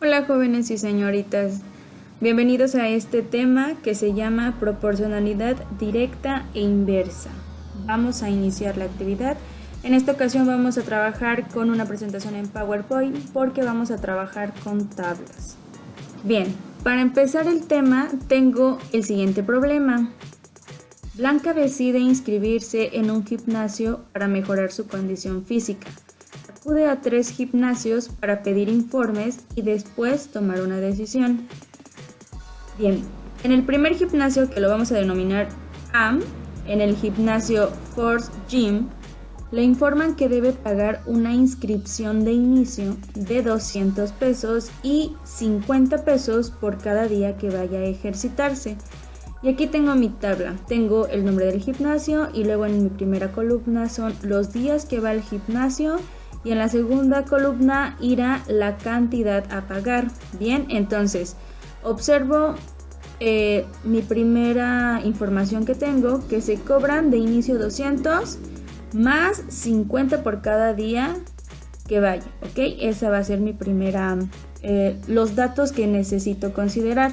Hola jóvenes y señoritas, bienvenidos a este tema que se llama proporcionalidad directa e inversa. Vamos a iniciar la actividad. En esta ocasión vamos a trabajar con una presentación en PowerPoint porque vamos a trabajar con tablas. Bien, para empezar el tema tengo el siguiente problema. Blanca decide inscribirse en un gimnasio para mejorar su condición física. Acude a 3 gimnasios para pedir informes y después tomar una decisión. Bien, en el primer gimnasio, que lo vamos a denominar A, en el gimnasio Force Gym, le informan que debe pagar una inscripción de inicio de 200 pesos y 50 pesos por cada día que vaya a ejercitarse. Y aquí tengo mi tabla, tengo el nombre del gimnasio y luego en mi primera columna son los días que va al gimnasio. Y en la segunda columna irá la cantidad a pagar. Bien, entonces observo mi primera información que tengo, que se cobran de inicio 200 más 50 por cada día que vaya. Ok, esa va a ser mi primera, los datos que necesito considerar.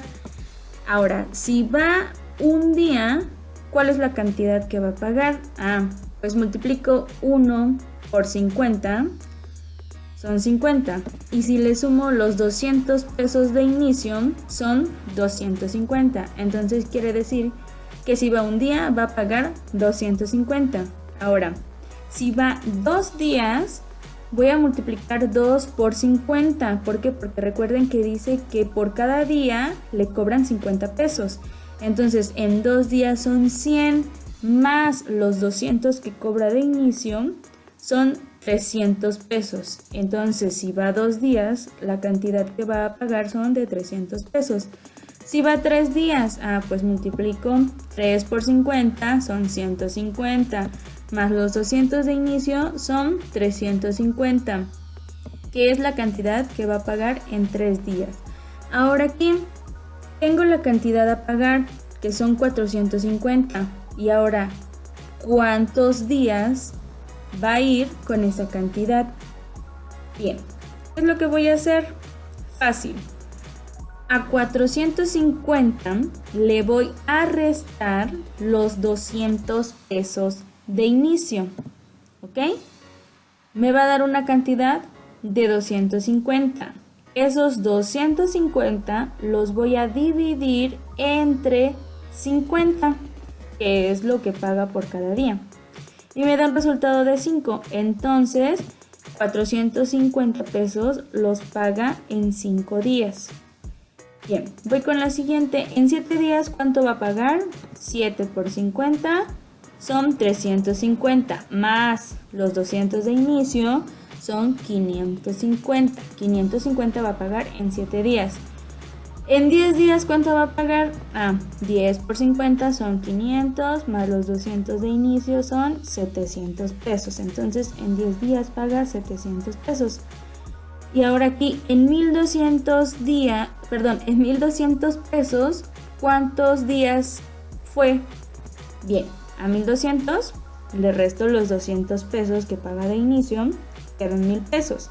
Ahora, si va un día, ¿cuál es la cantidad que va a pagar? Pues multiplico 1 por 50, son 50. Y si le sumo los 200 pesos de inicio, son 250. Entonces quiere decir que si va un día, va a pagar 250. Ahora, si va 2 días, voy a multiplicar 2 por 50. ¿Por qué? Porque recuerden que dice que por cada día le cobran 50 pesos. Entonces, en 2 días son 100 más los 200 que cobra de inicio, son 300 pesos. Entonces, si va 2 días, la cantidad que va a pagar son de 300 pesos. Si va 3 días, pues multiplico 3 por 50, son 150. Más los 200 de inicio son 350, que es la cantidad que va a pagar en 3 días. Ahora aquí tengo la cantidad a pagar, que son 450. Y ahora, ¿cuántos días va a ir con esa cantidad? Bien, ¿qué es lo que voy a hacer? Fácil. A 450 le voy a restar los 200 pesos de inicio. ¿Ok? Me va a dar una cantidad de 250. Esos 250 los voy a dividir entre 50, que es lo que paga por cada día. Y me da un resultado de 5. Entonces, 450 pesos los paga en 5 días. Bien, voy con la siguiente. En 7 días, ¿cuánto va a pagar? 7 por 50 son 350, más los 200 de inicio son 550. 550 va a pagar en 7 días. En 10 días, ¿cuánto va a pagar? 10 por 50 son 500, más los 200 de inicio son 700 pesos. Entonces, en 10 días paga 700 pesos. Y ahora aquí, en 1200 pesos, ¿cuántos días fue? Bien, a 1200 le resto los 200 pesos que paga de inicio, quedan 1000 pesos.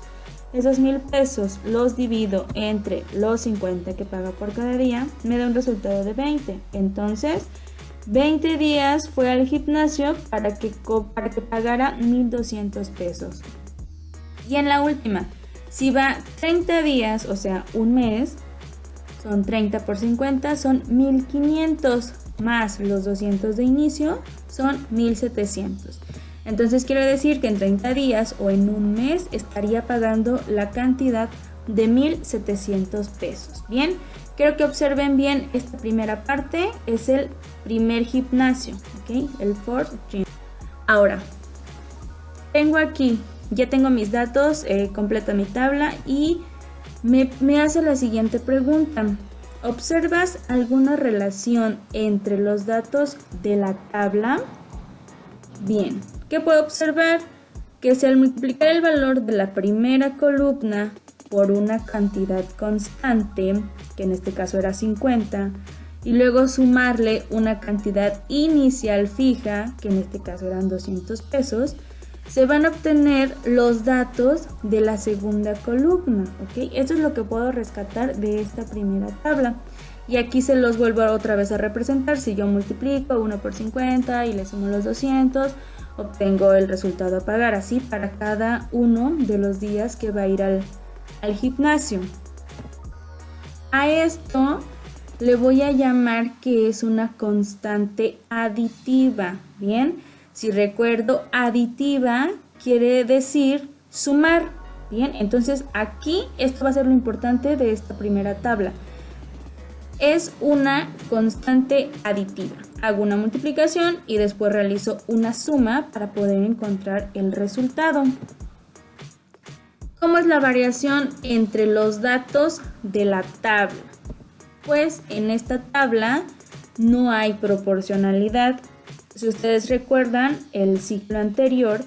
Esos 1000 pesos los divido entre los 50 que paga por cada día, me da un resultado de 20. Entonces, 20 días fue al gimnasio para que pagara 1200 pesos. Y en la última, si va 30 días, o sea, un mes, son 30 por 50, son 1500, más los 200 de inicio, son 1700. Entonces quiere decir que en 30 días o en un mes estaría pagando la cantidad de 1700 pesos. Bien, quiero que observen bien esta primera parte, es el primer gimnasio, ¿ok? El Force Gym. Ahora, tengo aquí, ya tengo mis datos, completa mi tabla y me hace la siguiente pregunta. ¿Observas alguna relación entre los datos de la tabla? Bien, ¿qué puedo observar? Que si al multiplicar el valor de la primera columna por una cantidad constante, que en este caso era 50, y luego sumarle una cantidad inicial fija, que en este caso eran 200 pesos, se van a obtener los datos de la segunda columna, ¿ok? Eso es lo que puedo rescatar de esta primera tabla. Y aquí se los vuelvo otra vez a representar. Si yo multiplico 1 por 50 y le sumo los 200, obtengo el resultado a pagar, así para cada uno de los días que va a ir al gimnasio. A esto le voy a llamar que es una constante aditiva, ¿bien? Si recuerdo, aditiva quiere decir sumar, ¿bien? Entonces aquí esto va a ser lo importante de esta primera tabla. Es una constante aditiva. Hago una multiplicación y después realizo una suma para poder encontrar el resultado. ¿Cómo es la variación entre los datos de la tabla? Pues en esta tabla no hay proporcionalidad. Si ustedes recuerdan, el ciclo anterior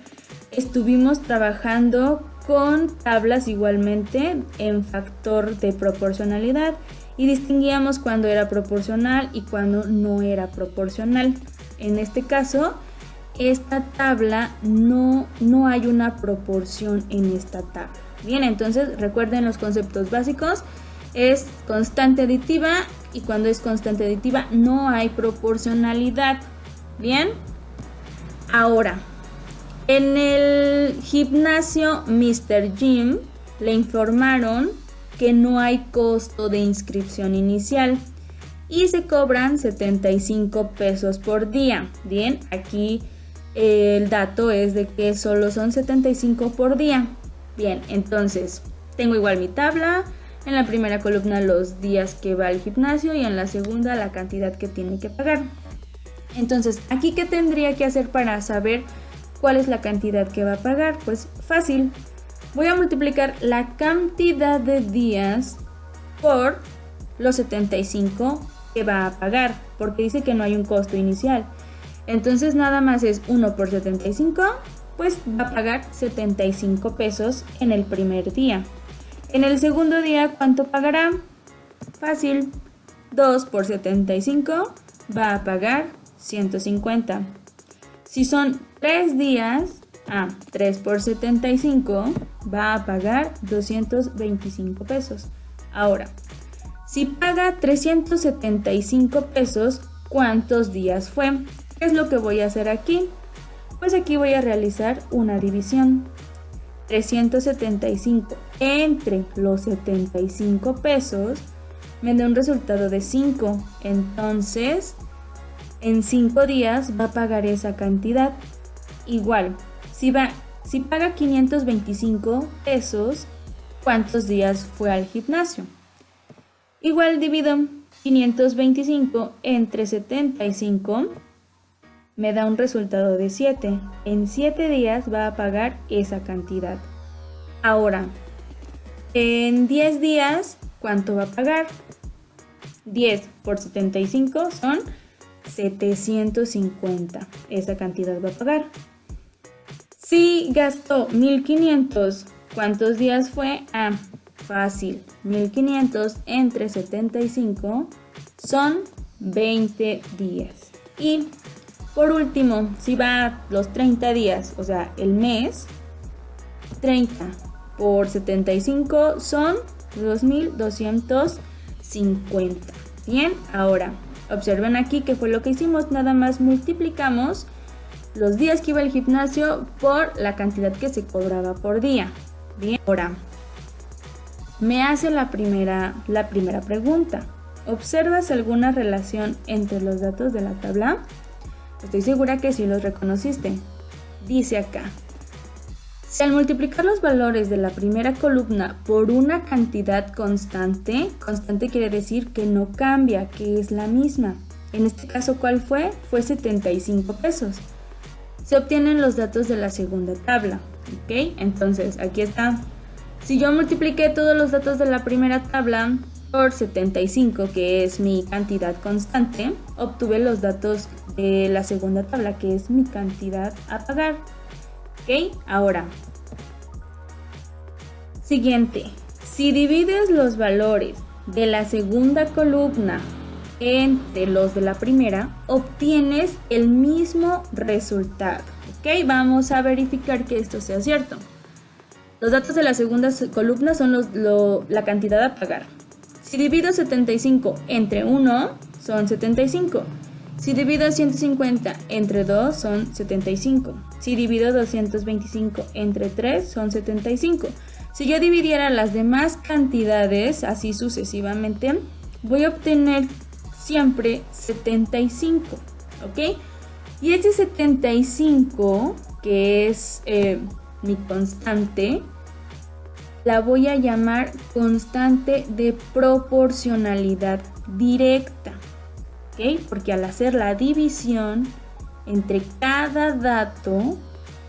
estuvimos trabajando con tablas igualmente en factor de proporcionalidad y distinguíamos cuando era proporcional y cuando no era proporcional. En este caso, esta tabla no hay una proporción en esta tabla. Bien, entonces recuerden los conceptos básicos. Es constante aditiva y cuando es constante aditiva no hay proporcionalidad. Bien, ahora en el gimnasio Mr. Gym le informaron que no hay costo de inscripción inicial y se cobran 75 pesos por día. Bien, aquí el dato es de que solo son 75 por día. Bien, entonces tengo igual mi tabla. En la primera columna los días que va al gimnasio y en la segunda la cantidad que tiene que pagar. Entonces, ¿aquí qué tendría que hacer para saber cuál es la cantidad que va a pagar? Pues fácil. Voy a multiplicar la cantidad de días por los 75 que va a pagar, porque dice que no hay un costo inicial. Entonces nada más es 1 por 75, pues va a pagar 75 pesos en el primer día. En el segundo día, ¿cuánto pagará? Fácil. 2 por 75 va a pagar 150. Si son 3 días, 3 por 75 va a pagar 225 pesos. Ahora, si paga 375 pesos, ¿cuántos días fue? ¿Qué es lo que voy a hacer aquí? Pues aquí voy a realizar una división. 375 entre los 75 pesos me da un resultado de 5. Entonces, en 5 días va a pagar esa cantidad. Igual, si paga 525 pesos, ¿cuántos días fue al gimnasio? Igual divido 525 entre 75, me da un resultado de 7. En 7 días va a pagar esa cantidad. Ahora, en 10 días, ¿cuánto va a pagar? 10 por 75 son 750. Esa cantidad va a pagar. Si gastó 1500, ¿cuántos días fue? Fácil. 1500 entre 75 son 20 días. Y por último, si va los 30 días, o sea, el mes, 30 por 75 son 2250. Bien, ahora observen aquí que fue lo que hicimos, nada más multiplicamos los días que iba al gimnasio por la cantidad que se cobraba por día. Bien, ahora me hace la primera pregunta. ¿Observas alguna relación entre los datos de la tabla? Estoy segura que sí los reconociste. Dice acá: si al multiplicar los valores de la primera columna por una cantidad constante quiere decir que no cambia, que es la misma. En este caso, ¿cuál fue? Fue 75 pesos. Se obtienen los datos de la segunda tabla, ¿ok? Entonces, aquí está. Si yo multipliqué todos los datos de la primera tabla por 75, que es mi cantidad constante, obtuve los datos de la segunda tabla, que es mi cantidad a pagar. ¿Ok? Ahora, siguiente. Si divides los valores de la segunda columna entre los de la primera, obtienes el mismo resultado. Ok, vamos a verificar que esto sea cierto. Los datos de la segunda columna son la cantidad a pagar. Si divido 75 entre 1, son 75. Si divido 150 entre 2, son 75. Si divido 225 entre 3, son 75. Si yo dividiera las demás cantidades, así sucesivamente, voy a obtener siempre 75. ¿Ok? Y este 75, que es mi constante, la voy a llamar constante de proporcionalidad directa. ¿Ok? Porque al hacer la división entre cada dato,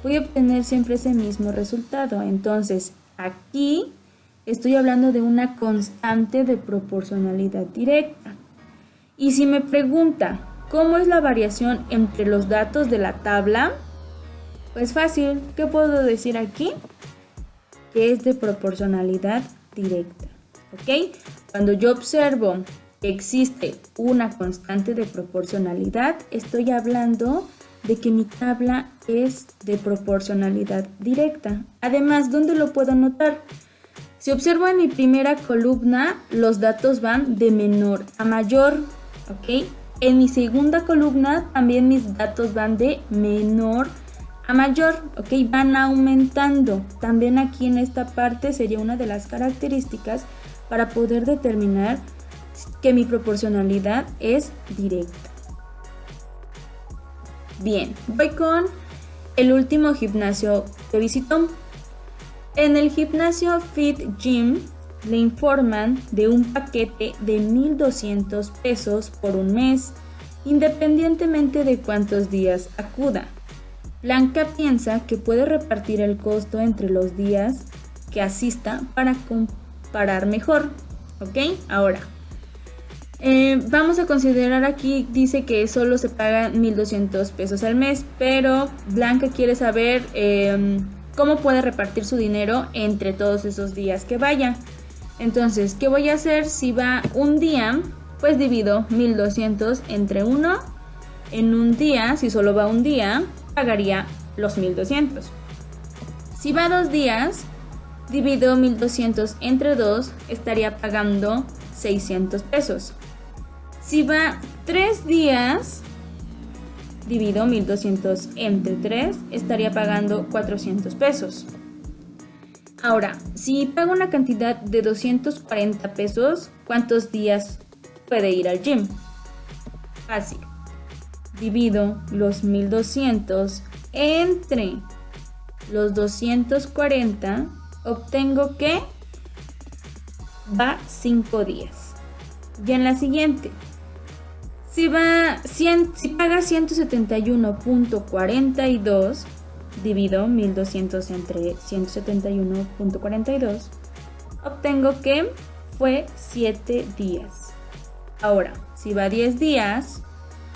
voy a obtener siempre ese mismo resultado. Entonces, aquí estoy hablando de una constante de proporcionalidad directa. Y si me pregunta, ¿cómo es la variación entre los datos de la tabla? Pues fácil, ¿qué puedo decir aquí? Que es de proporcionalidad directa. ¿Ok? Cuando yo observo que existe una constante de proporcionalidad, estoy hablando de que mi tabla es de proporcionalidad directa. Además, ¿dónde lo puedo notar? Si observo en mi primera columna, los datos van de menor a mayor, ¿ok? En mi segunda columna también mis datos van de menor a mayor, ¿ok? Van aumentando. También aquí en esta parte sería una de las características para poder determinar que mi proporcionalidad es directa. Bien, voy con el último gimnasio que visitó. En el gimnasio Fit Gym le informan de un paquete de 1,200 pesos por un mes, independientemente de cuántos días acuda. Blanca piensa que puede repartir el costo entre los días que asista para comparar mejor. ¿Ok? Ahora, vamos a considerar aquí, dice que solo se pagan 1,200 pesos al mes, pero Blanca quiere saber cómo puede repartir su dinero entre todos esos días que vaya. Entonces, ¿qué voy a hacer? Si va un día, pues divido 1,200 entre 1. En un día, si solo va un día, pagaría los 1,200. Si va 2 días, divido 1,200 entre 2, estaría pagando 600 pesos. Si va 3 días, divido 1,200 entre 3, estaría pagando 400 pesos. Ahora, si pago una cantidad de 240 pesos, ¿cuántos días puede ir al gym? Fácil. Divido los 1,200 entre los 240, obtengo que va 5 días. Y en la siguiente, si paga 171.42, divido 1,200 entre 171.42, obtengo que fue 7 días. Ahora, si va 10 días,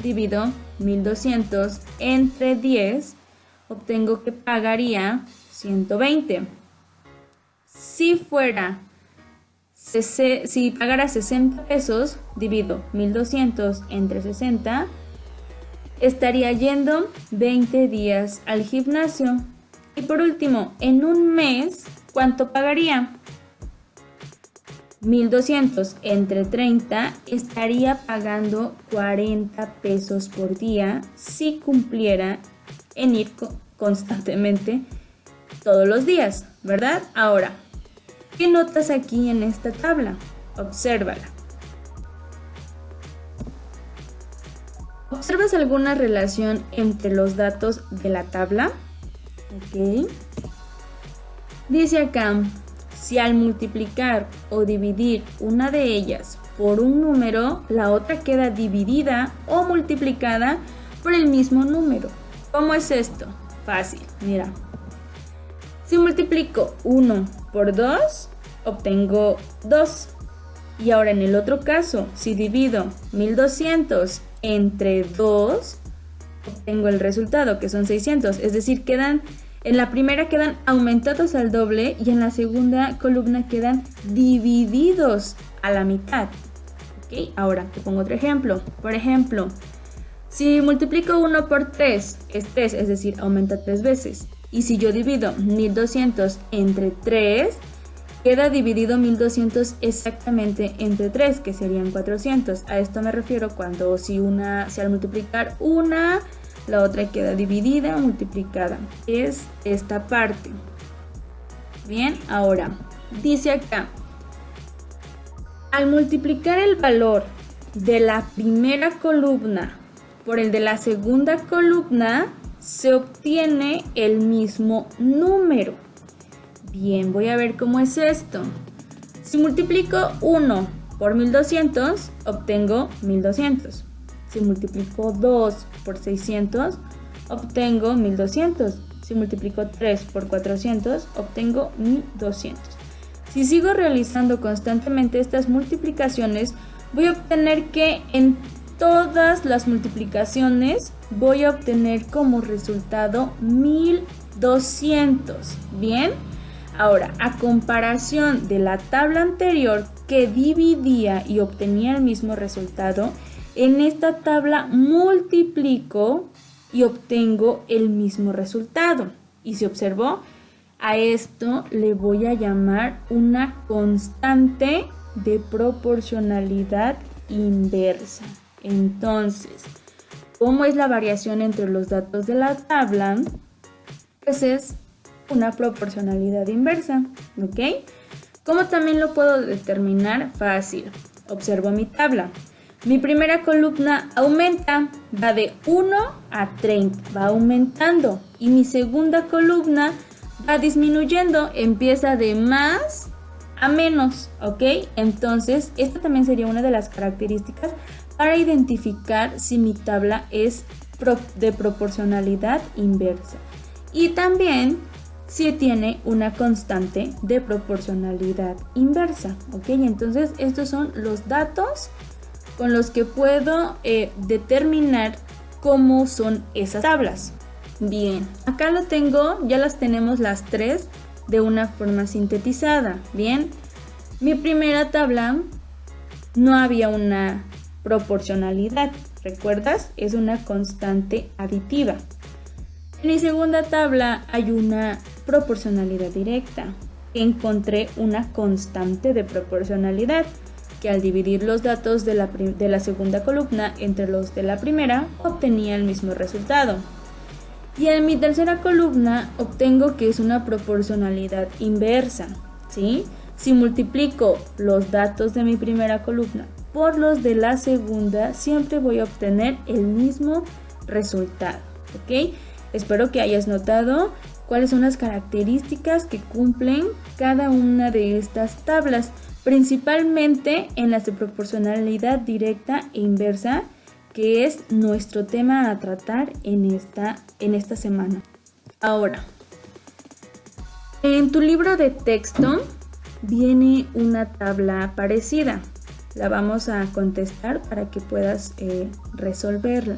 divido 1,200 entre 10, obtengo que pagaría 120. Si pagara 60 pesos, divido 1,200 entre 60, estaría yendo 20 días al gimnasio. Y por último, en un mes, ¿cuánto pagaría? 1,200 entre 30, estaría pagando 40 pesos por día si cumpliera en ir constantemente todos los días, ¿verdad? Ahora, ¿qué notas aquí en esta tabla? Obsérvala. ¿Observas alguna relación entre los datos de la tabla? Ok. Dice acá, si al multiplicar o dividir una de ellas por un número, la otra queda dividida o multiplicada por el mismo número. ¿Cómo es esto? Fácil, mira. Si multiplico 1 por 2, obtengo 2. Y ahora en el otro caso, si divido 1,200 entre 2, obtengo el resultado, que son 600. Es decir, en la primera quedan aumentados al doble y en la segunda columna quedan divididos a la mitad. ¿Ok? Ahora te pongo otro ejemplo. Por ejemplo, Si multiplico 1 por 3, es 3, es decir, aumenta 3 veces. Y si yo divido 1200 entre 3, queda dividido 1200 exactamente entre 3, que serían 400. A esto me refiero cuando si al multiplicar una, la otra queda dividida o multiplicada. Es esta parte. Bien, ahora, dice acá, al multiplicar el valor de la primera columna por el de la segunda columna, se obtiene el mismo número. Bien, voy a ver cómo es esto. Si multiplico 1 por 1200, obtengo 1200. Si multiplico 2 por 600, obtengo 1200. Si multiplico 3 por 400, obtengo 1200. Si sigo realizando constantemente estas multiplicaciones, voy a obtener que en todas las multiplicaciones voy a obtener como resultado 1200. Bien, ahora a comparación de la tabla anterior que dividía y obtenía el mismo resultado, en esta tabla multiplico y obtengo el mismo resultado. Y si observó, a esto le voy a llamar una constante de proporcionalidad inversa. Entonces, ¿cómo es la variación entre los datos de la tabla? Pues es una proporcionalidad inversa, ¿ok? ¿Cómo también lo puedo determinar? Fácil. Observo mi tabla. Mi primera columna aumenta, va de 1 a 30, va aumentando. Y mi segunda columna va disminuyendo, empieza de más a menos, ¿ok? Entonces, esta también sería una de las características para identificar si mi tabla es de proporcionalidad inversa. Y también si tiene una constante de proporcionalidad inversa, ¿ok? Entonces, estos son los datos con los que puedo determinar cómo son esas tablas. Bien, acá lo tengo, ya las tenemos las tres de una forma sintetizada. Bien, mi primera tabla no había una proporcionalidad, ¿recuerdas? Es una constante aditiva. En mi segunda tabla hay una proporcionalidad directa. Encontré una constante de proporcionalidad que al dividir los datos de la segunda columna entre los de la primera obtenía el mismo resultado. Y en mi tercera columna obtengo que es una proporcionalidad inversa, ¿sí? Si multiplico los datos de mi primera columna por los de la segunda, siempre voy a obtener el mismo resultado, ¿ok? Espero que hayas notado cuáles son las características que cumplen cada una de estas tablas, principalmente en las de proporcionalidad directa e inversa, que es nuestro tema a tratar en esta semana. Ahora, en tu libro de texto viene una tabla parecida. La vamos a contestar para que puedas resolverla.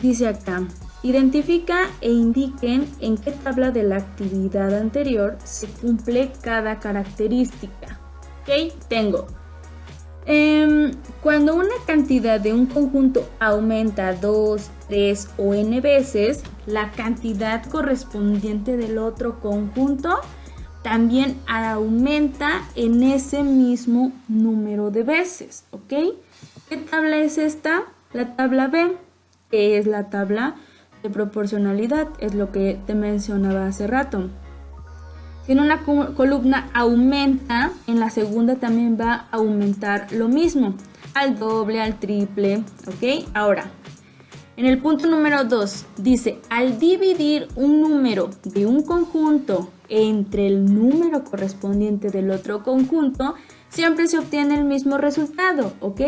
Dice acá, identifica e indiquen en qué tabla de la actividad anterior se cumple cada característica. ¿Ok? Tengo. Cuando una cantidad de un conjunto aumenta 2, 3 o n veces, la cantidad correspondiente del otro conjunto también aumenta en ese mismo número de veces, ¿ok? ¿Qué tabla es esta? La tabla B, que es la tabla de proporcionalidad, es lo que te mencionaba hace rato. Si en una columna aumenta, en la segunda también va a aumentar lo mismo, al doble, al triple, ¿ok? Ahora, en el punto número 2 dice, al dividir un número de un conjunto entre el número correspondiente del otro conjunto, siempre se obtiene el mismo resultado, ¿ok?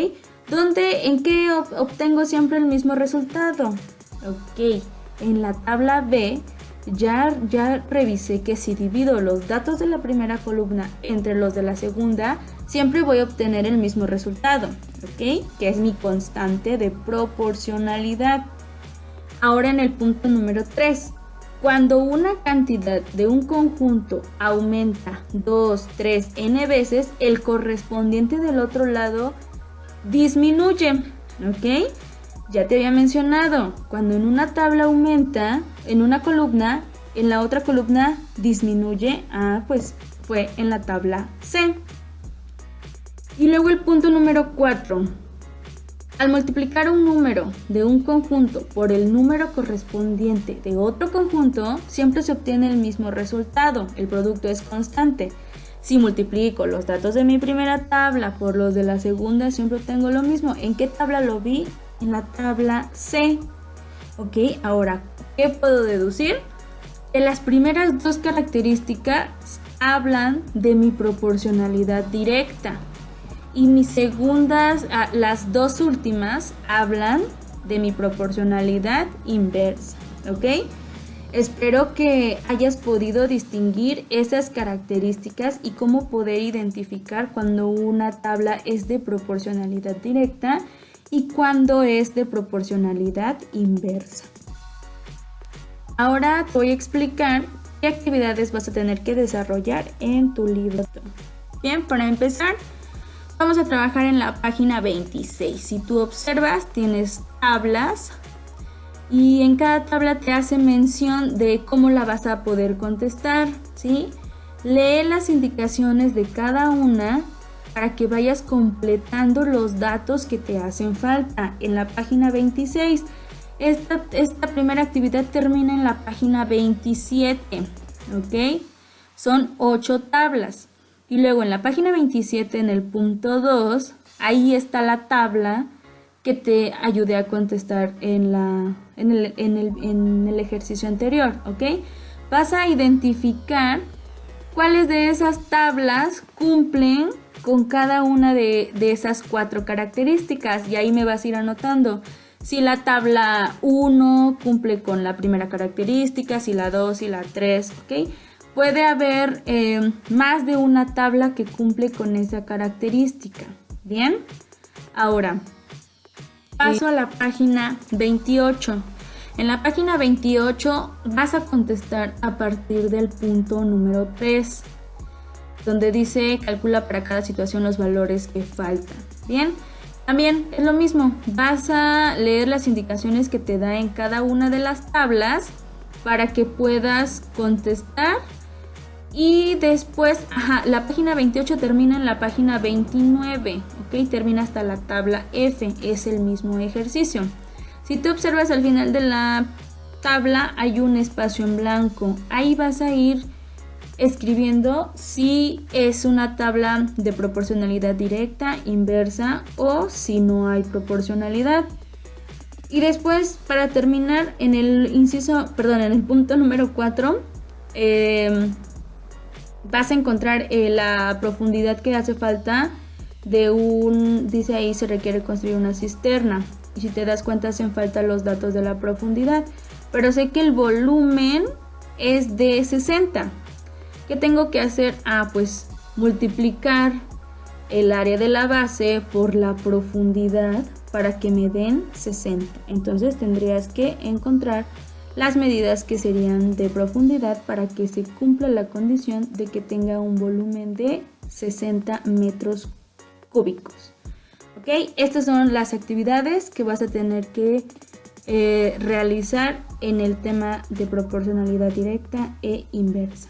¿En qué obtengo siempre el mismo resultado? Ok, en la tabla B ya revisé que si divido los datos de la primera columna entre los de la segunda, siempre voy a obtener el mismo resultado, ¿ok? Que es mi constante de proporcionalidad. Ahora en el punto número 3, cuando una cantidad de un conjunto aumenta 2, 3, n veces, el correspondiente del otro lado disminuye, ¿ok? Ya te había mencionado, cuando en una tabla aumenta, en una columna, en la otra columna disminuye, pues fue en la tabla C. Y luego el punto número 4. Al multiplicar un número de un conjunto por el número correspondiente de otro conjunto, siempre se obtiene el mismo resultado. El producto es constante. Si multiplico los datos de mi primera tabla por los de la segunda, siempre obtengo lo mismo. ¿En qué tabla lo vi? En la tabla C. Ok, ahora, ¿qué puedo deducir? Que las primeras dos características hablan de mi proporcionalidad directa. Y mis segundas, las dos últimas, hablan de mi proporcionalidad inversa, ¿ok? Espero que hayas podido distinguir esas características y cómo poder identificar cuando una tabla es de proporcionalidad directa y cuando es de proporcionalidad inversa. Ahora te voy a explicar qué actividades vas a tener que desarrollar en tu libro. Bien, para empezar, vamos a trabajar en la página 26. Si tú observas, tienes tablas y en cada tabla te hace mención de cómo la vas a poder contestar, ¿sí? Lee las indicaciones de cada una para que vayas completando los datos que te hacen falta. En la página 26, esta primera actividad termina en la página 27, ¿ok? Son 8 tablas. Y luego en la página 27, en el punto 2, ahí está la tabla que te ayude a contestar en el ejercicio anterior, ¿ok? Vas a identificar cuáles de esas tablas cumplen con cada una de esas 4 características y ahí me vas a ir anotando. Si la tabla 1 cumple con la primera característica, si la 2 y la 3, ¿ok? Puede haber más de una tabla que cumple con esa característica. Bien, ahora paso a la página 28. En la página 28 vas a contestar a partir del punto número 3, donde dice calcula para cada situación los valores que faltan. Bien, también es lo mismo, vas a leer las indicaciones que te da en cada una de las tablas para que puedas contestar. Y después, la página 28 termina en la página 29, ¿ok? Termina hasta la tabla F, es el mismo ejercicio. Si tú observas al final de la tabla hay un espacio en blanco, ahí vas a ir escribiendo si es una tabla de proporcionalidad directa, inversa o si no hay proporcionalidad. Y después, para terminar, en el punto número 4, vas a encontrar la profundidad que hace falta dice ahí se requiere construir una cisterna. Y si te das cuenta hacen falta los datos de la profundidad. Pero sé que el volumen es de 60. ¿Qué tengo que hacer? Pues multiplicar el área de la base por la profundidad para que me den 60. Entonces tendrías que encontrar las medidas que serían de profundidad para que se cumpla la condición de que tenga un volumen de 60 metros cúbicos. ¿Ok? Estas son las actividades que vas a tener que realizar en el tema de proporcionalidad directa e inversa.